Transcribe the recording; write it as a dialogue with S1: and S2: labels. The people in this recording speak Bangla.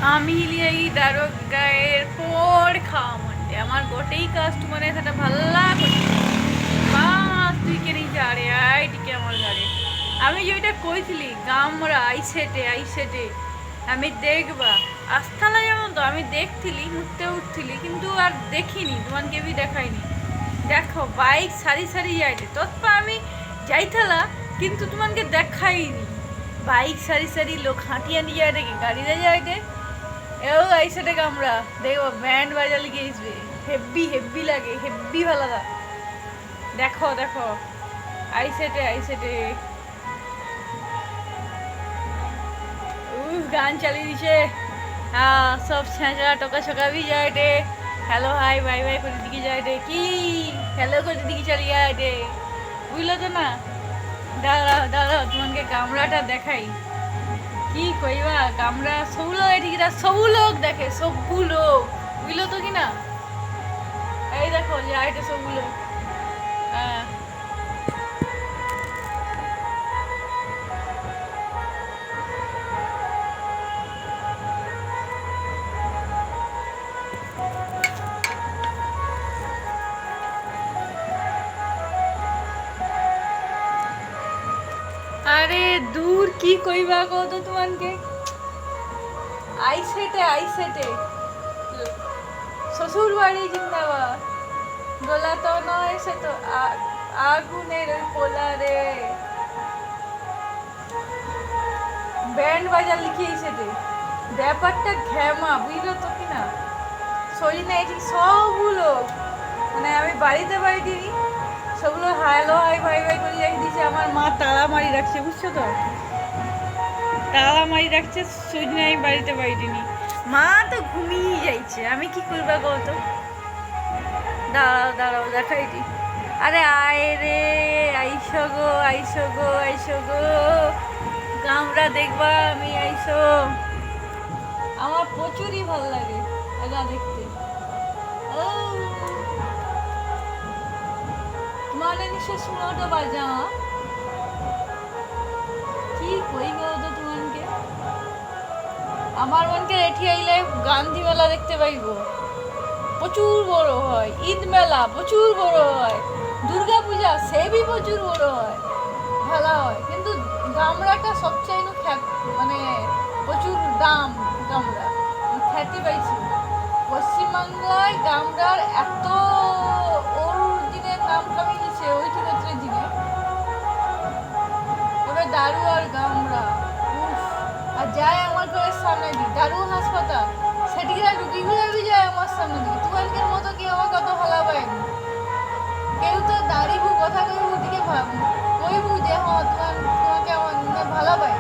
S1: আমি লিয়াই দারক গায়ের পর খাওয়া মন্ডে আমার গোটেই কাস্টমারে সেটা ভাল্লা করছে বাস তুই কেনি যা রে আইটিকে আমার গাড়ি আমি যেটা কইছিলি গামরা আইসেটে আমি দেখবা আস্থালা যেমন তো আমি দেখছিলি উঠতে উঠছিলি কিন্তু আর দেখিনি তোমাকে বি দেখাইনি দেখো বাইক সারি সারি যাইতে তৎপর আমি যাইতালা কিন্তু তোমাকে দেখাইনি বাইক সারি সারি লোক হাঁটিয়ে নিয়ে যায় দেখি গাড়িতে যাইতে এও আইসেটে কামরা দেখো ব্যান্ড বাজালে গিয়েছে হেব্বি লাগে হেব্বি ভালো লাগে দেখো দেখো আইসেটে গান চালিয়ে দিছে সব ছেঁচড়া টোকা ছোকা भी যায় রে হ্যালো হাই বাই বাই করে দিকে যায় রে কি হ্যালো করে দিকে চালিয়ে যায় রে বুঝলো তো না দাঁড়াও তোমাকে গামরাটা দেখাই কি কইবা গামরা সবু লোক এদিকে সবু লোক দেখে সবু লোক বুঝলো তো কি না এই দেখো যায় সবু লোক হ্যাঁ আরে দূর কি কইবা গো তো তোমাকে আইসেটে শ্বশুর বাড়ি জিন্দাবাদ গোলা তো নয় সে তো আগুনের ওই পোলারে ব্যান্ড বাজার লিখিয়েছে রে ব্যাপারটা ঘ্যামা বুঝলো তো কি না শরীর না এটি সবগুলো মানে আমি বাড়িতে দিই সবগুলো হ্যালো হাই ভাই ভাই করে রেখে দিয়েছে আমার মা তালা মারি রাখছে বুঝছো তো তালা মারি রাখছে সুদিন আমি বাড়িতে দিইনি মা তো ঘুমিয়ে যাইছে আমি কি করবা গো তো দাঁড়াও দেখাইটি আরে আয় রে আইসো গো গামরা দেখবা আমি আইসো আমার প্রচুরই ভালো লাগে এগা দেখতে মানে নিশ্চয় শুনোটা বাজা কি কই গো তো তোমাকে আমার মনকে এঠি আইলে গান্ধী মেলা দেখতে পাইব প্রচুর বড় হয় ঈদ মেলা প্রচুর বড় হয় দুর্গা পূজা সে বি প্রচুর বড় হয় ভালো হয় কিন্তু গামরাটা সবচেয়ে মানে প্রচুর দাম গামরা খ্যাতি পাইছি পশ্চিমবাংলায় গামরার এত ওর দিনের নাম কামি গেছে ওই ঠিকাত্রের দিনে এবার দারু আর গামরা আর যায় আমার ঘরের সামনে দিই দারু হাসপাতাল সেটিকে রুগীগুলো যায় আমার সামনে দিকে তোমাদের মতো কি আমার কত ভালো পায়নি কেউ তো দাঁড়িয়ে কথা কইবু দিকে কইবু যে হ্যাঁ তোমাকে আমার ভালো পায়